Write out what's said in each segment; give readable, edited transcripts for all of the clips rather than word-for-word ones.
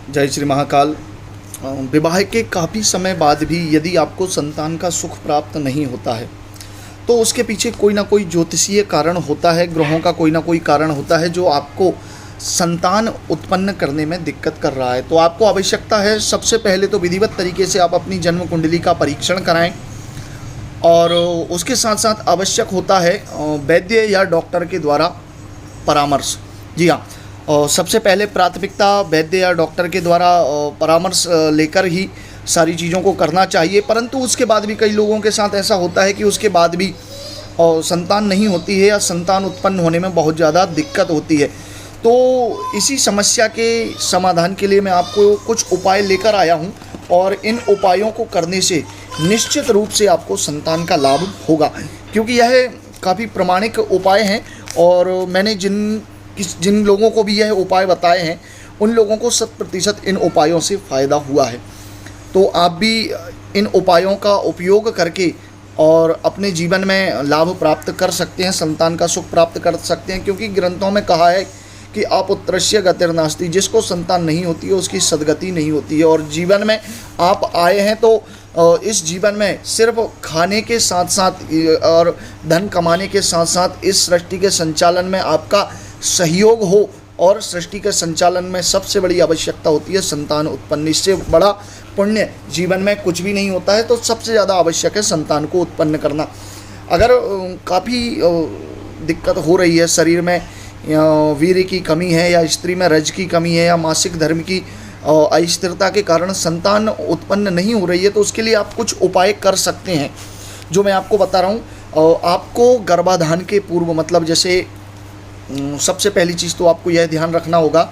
जय श्री महाकाल। विवाह के काफ़ी समय बाद भी यदि आपको संतान का सुख प्राप्त नहीं होता है तो उसके पीछे कोई ना कोई ज्योतिषीय कारण होता है, ग्रहों का कोई ना कोई कारण होता है जो आपको संतान उत्पन्न करने में दिक्कत कर रहा है। तो आपको आवश्यकता है सबसे पहले तो विधिवत तरीके से आप अपनी जन्म कुंडली का परीक्षण कराएं और उसके साथ साथ आवश्यक होता है वैद्य या डॉक्टर के द्वारा परामर्श। जी हाँ, सबसे पहले प्राथमिकता वैद्य या डॉक्टर के द्वारा परामर्श लेकर ही सारी चीज़ों को करना चाहिए। परंतु उसके बाद भी कई लोगों के साथ ऐसा होता है कि उसके बाद भी संतान नहीं होती है या संतान उत्पन्न होने में बहुत ज़्यादा दिक्कत होती है। तो इसी समस्या के समाधान के लिए मैं आपको कुछ उपाय लेकर आया हूँ और इन उपायों को करने से निश्चित रूप से आपको संतान का लाभ होगा, क्योंकि यह काफ़ी प्रामाणिक उपाय हैं और मैंने जिन लोगों को भी यह उपाय बताए हैं उन लोगों को 100% इन उपायों से फ़ायदा हुआ है। तो आप भी इन उपायों का उपयोग करके और अपने जीवन में लाभ प्राप्त कर सकते हैं, संतान का सुख प्राप्त कर सकते हैं, क्योंकि ग्रंथों में कहा है कि अपपुत्रस्य गतिर्नास्ति, जिसको संतान नहीं होती है उसकी सद्गति नहीं होती है। और जीवन में आप आए हैं तो इस जीवन में सिर्फ खाने के साथ साथ और धन कमाने के साथ साथ इस सृष्टि के संचालन में आपका सहयोग हो, और सृष्टि के संचालन में सबसे बड़ी आवश्यकता होती है संतान उत्पन्न। इससे बड़ा पुण्य जीवन में कुछ भी नहीं होता है। तो सबसे ज़्यादा आवश्यक है संतान को उत्पन्न करना। अगर काफ़ी दिक्कत हो रही है, शरीर में वीर्य की कमी है या स्त्री में रज की कमी है या मासिक धर्म की अस्थिरता के कारण संतान उत्पन्न नहीं हो रही है, तो उसके लिए आप कुछ उपाय कर सकते हैं जो मैं आपको बता रहा हूँ। आपको गर्भाधान के पूर्व, मतलब जैसे सबसे पहली चीज़ तो आपको यह ध्यान रखना होगा,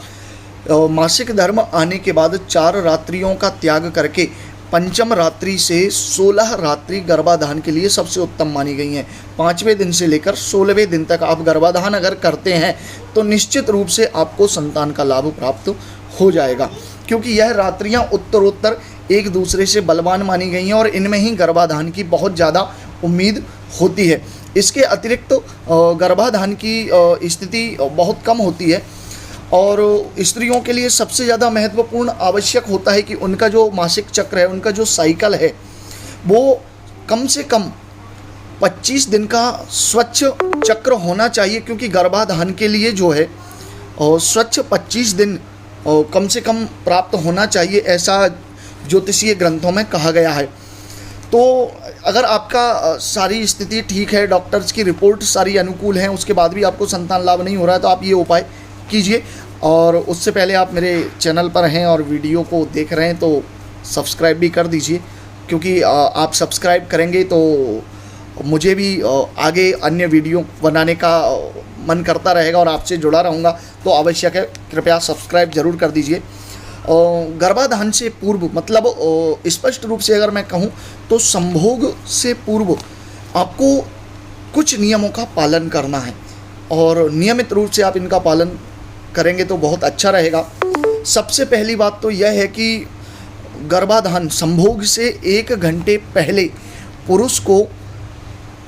मासिक धर्म आने के बाद 4 रात्रियों का त्याग करके पंचम रात्रि से 16 रात्रि गर्भाधान के लिए सबसे उत्तम मानी गई हैं। 5वें दिन से लेकर 16वें दिन तक आप गर्भाधान अगर करते हैं तो निश्चित रूप से आपको संतान का लाभ प्राप्त हो जाएगा, क्योंकि यह रात्रियां उत्तरोत्तर एक दूसरे से बलवान मानी गई हैं और इनमें ही गर्भाधान की बहुत ज़्यादा उम्मीद होती है। इसके अतिरिक्त गर्भाधान की स्थिति बहुत कम होती है और स्त्रियों के लिए सबसे ज़्यादा महत्वपूर्ण आवश्यक होता है कि उनका जो मासिक चक्र है, उनका जो साइकिल है, वो कम से कम 25 दिन का स्वच्छ चक्र होना चाहिए, क्योंकि गर्भाधान के लिए जो है स्वच्छ 25 दिन कम से कम प्राप्त होना चाहिए, ऐसा ज्योतिषीय ग्रंथों में कहा गया है। तो अगर आपका सारी स्थिति ठीक है, डॉक्टर्स की रिपोर्ट सारी अनुकूल हैं, उसके बाद भी आपको संतान लाभ नहीं हो रहा है, तो आप ये उपाय कीजिए। और उससे पहले आप मेरे चैनल पर हैं और वीडियो को देख रहे हैं तो सब्सक्राइब भी कर दीजिए, क्योंकि आप सब्सक्राइब करेंगे तो मुझे भी आगे अन्य वीडियो बनाने का मन करता रहेगा और आपसे जुड़ा रहूँगा। तो आवश्यक है, कृपया सब्सक्राइब ज़रूर कर दीजिए। गर्भाधान से पूर्व, मतलब स्पष्ट रूप से अगर मैं कहूँ तो संभोग से पूर्व आपको कुछ नियमों का पालन करना है और नियमित रूप से आप इनका पालन करेंगे तो बहुत अच्छा रहेगा। सबसे पहली बात तो यह है कि गर्भाधान संभोग से 1 घंटे पहले पुरुष को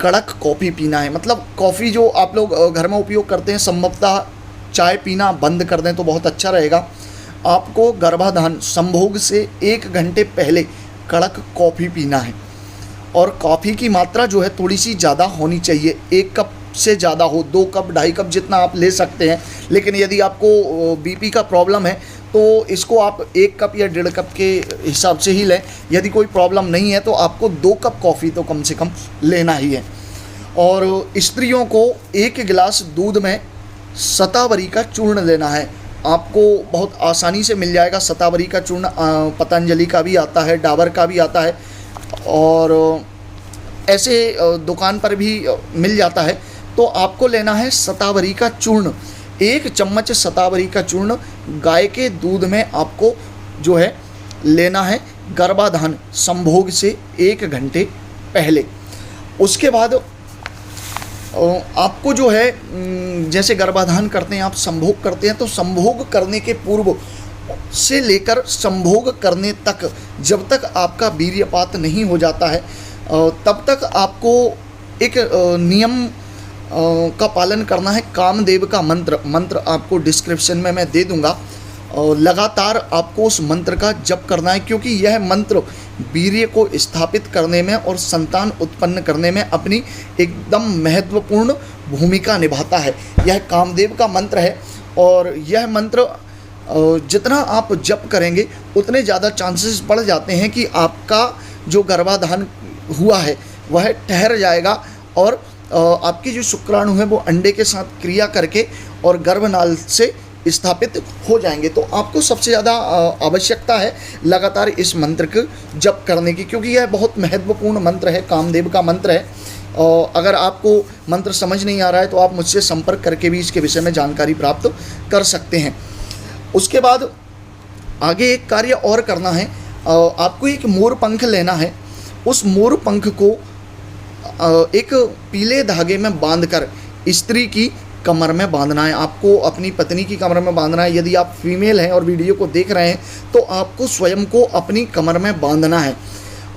कड़क कॉफ़ी पीना है। मतलब कॉफ़ी जो आप लोग घर में उपयोग करते हैं, संभवतः चाय पीना बंद कर दें तो बहुत अच्छा रहेगा। आपको गर्भाधान संभोग से 1 घंटे पहले कड़क कॉफ़ी पीना है और कॉफ़ी की मात्रा जो है थोड़ी सी ज़्यादा होनी चाहिए, 1 कप से ज़्यादा हो, 2 कप 2.5 कप जितना आप ले सकते हैं। लेकिन यदि आपको बीपी का प्रॉब्लम है तो इसको आप 1 कप या 1.5 कप के हिसाब से ही लें। यदि कोई प्रॉब्लम नहीं है तो आपको 2 कप कॉफ़ी तो कम से कम लेना ही है। और स्त्रियों को 1 गिलास दूध में शतावरी का चूर्ण लेना है। आपको बहुत आसानी से मिल जाएगा शतावरी का चूर्ण, पतंजलि का भी आता है, डाबर का भी आता है और ऐसे दुकान पर भी मिल जाता है। तो आपको लेना है शतावरी का चूर्ण, 1 चम्मच शतावरी का चूर्ण गाय के दूध में आपको जो है लेना है गर्भाधान संभोग से 1 घंटे पहले। उसके बाद आपको जो है जैसे गर्भाधान करते हैं, आप संभोग करते हैं, तो संभोग करने के पूर्व से लेकर संभोग करने तक, जब तक आपका वीर्यपात नहीं हो जाता है तब तक आपको एक नियम का पालन करना है। कामदेव का मंत्र आपको डिस्क्रिप्शन में मैं दे दूंगा, लगातार आपको उस मंत्र का जप करना है, क्योंकि यह मंत्र वीर्य को स्थापित करने में और संतान उत्पन्न करने में अपनी एकदम महत्वपूर्ण भूमिका निभाता है। यह कामदेव का मंत्र है और यह मंत्र जितना आप जप करेंगे उतने ज़्यादा चांसेस बढ़ जाते हैं कि आपका जो गर्भाधान हुआ है वह ठहर जाएगा और आपकी जो शुक्राणु है वो अंडे के साथ क्रिया करके और गर्भनाल से स्थापित हो जाएंगे। तो आपको सबसे ज़्यादा आवश्यकता है लगातार इस मंत्र को जप करने की, क्योंकि यह बहुत महत्वपूर्ण मंत्र है, कामदेव का मंत्र है। अगर आपको मंत्र समझ नहीं आ रहा है तो आप मुझसे संपर्क करके भी इसके विषय में जानकारी प्राप्त कर सकते हैं। उसके बाद आगे एक कार्य और करना है, आपको एक मोर पंख लेना है। उस मोर पंख को एक पीले धागे में बांधकर स्त्री की कमर में बांधना है। आपको अपनी पत्नी की कमर में बांधना है। यदि आप फीमेल हैं और वीडियो को देख रहे हैं तो आपको स्वयं को अपनी कमर में बांधना है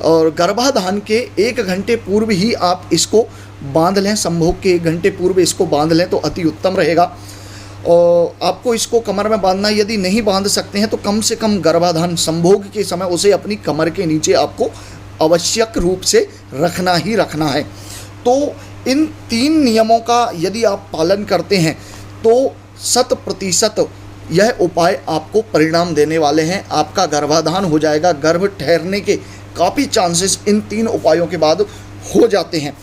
और गर्भाधान के 1 घंटे पूर्व ही आप इसको बांध लें। संभोग के 1 घंटे पूर्व इसको बांध लें तो अति उत्तम रहेगा। और आपको इसको कमर में बांधना, यदि नहीं बांध सकते हैं तो कम से कम गर्भाधान संभोग के समय उसे अपनी कमर के नीचे आपको आवश्यक रूप से रखना ही रखना है। तो इन 3 नियमों का यदि आप पालन करते हैं तो 100% यह उपाय आपको परिणाम देने वाले हैं। आपका गर्भाधान हो जाएगा। गर्भ ठहरने के काफ़ी चांसेस इन 3 उपायों के बाद हो जाते हैं।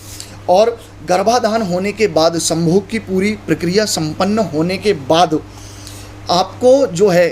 और गर्भाधान होने के बाद संभोग की पूरी प्रक्रिया संपन्न होने के बाद आपको जो है,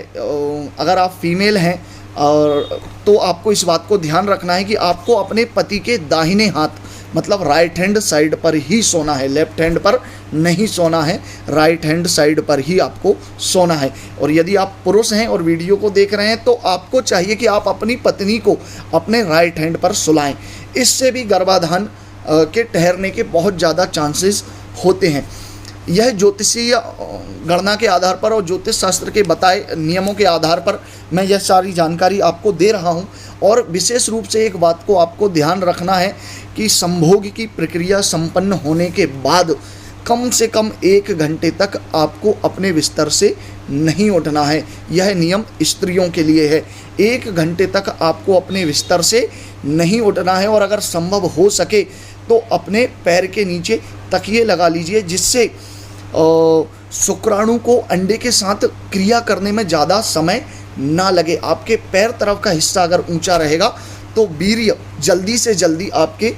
अगर आप फीमेल हैं और तो आपको इस बात को ध्यान रखना है कि आपको अपने पति के दाहिने हाथ मतलब राइट हैंड साइड पर ही सोना है, लेफ्ट हैंड पर नहीं सोना है, राइट हैंड साइड पर ही आपको सोना है। और यदि आप पुरुष हैं और वीडियो को देख रहे हैं तो आपको चाहिए कि आप अपनी पत्नी को अपने राइट हैंड पर सुलाएं। इससे भी गर्भाधान के ठहरने के बहुत ज़्यादा चांसेस होते हैं। यह ज्योतिषीय गणना के आधार पर और ज्योतिष शास्त्र के बताए नियमों के आधार पर मैं यह सारी जानकारी आपको दे रहा हूं। और विशेष रूप से एक बात को आपको ध्यान रखना है कि संभोग की प्रक्रिया संपन्न होने के बाद कम से कम 1 घंटे तक आपको अपने बिस्तर से नहीं उठना है। यह नियम स्त्रियों के लिए है। 1 घंटे तक आपको अपने बिस्तर से नहीं उठना है और अगर संभव हो सके तो अपने पैर के नीचे तकिए लगा लीजिए, जिससे शुक्राणु को अंडे के साथ क्रिया करने में ज़्यादा समय ना लगे। आपके पैर तरफ का हिस्सा अगर ऊंचा रहेगा तो वीर्य जल्दी से जल्दी आपके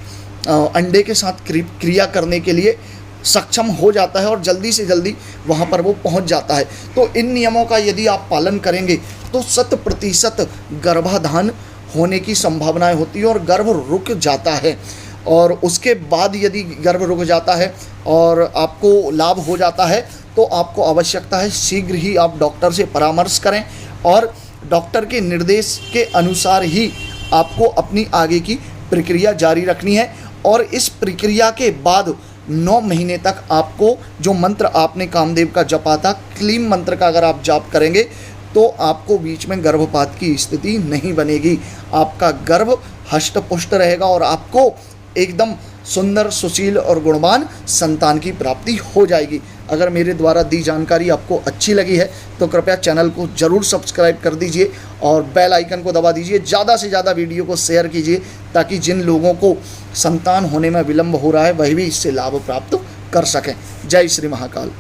अंडे के साथ क्रिया करने के लिए सक्षम हो जाता है और जल्दी से जल्दी वहाँ पर वो पहुँच जाता है। तो इन नियमों का यदि आप पालन करेंगे तो 100% गर्भाधान होने की संभावनाएं होती है और गर्भ रुक जाता है। और उसके बाद यदि गर्भ रुक जाता है और आपको लाभ हो जाता है तो आपको आवश्यकता है शीघ्र ही आप डॉक्टर से परामर्श करें और डॉक्टर के निर्देश के अनुसार ही आपको अपनी आगे की प्रक्रिया जारी रखनी है। और इस प्रक्रिया के बाद 9 महीने तक आपको जो मंत्र आपने कामदेव का जपा था, क्लीम मंत्र का अगर आप जाप करेंगे तो आपको बीच में गर्भपात की स्थिति नहीं बनेगी। आपका गर्भ हष्ट पुष्ट रहेगा और आपको एकदम सुंदर, सुशील और गुणवान संतान की प्राप्ति हो जाएगी। अगर मेरे द्वारा दी जानकारी आपको अच्छी लगी है तो कृपया चैनल को ज़रूर सब्सक्राइब कर दीजिए और बेल आइकन को दबा दीजिए। ज़्यादा से ज़्यादा वीडियो को शेयर कीजिए ताकि जिन लोगों को संतान होने में विलंब हो रहा है वह भी इससे लाभ प्राप्त कर सकें। जय श्री महाकाल।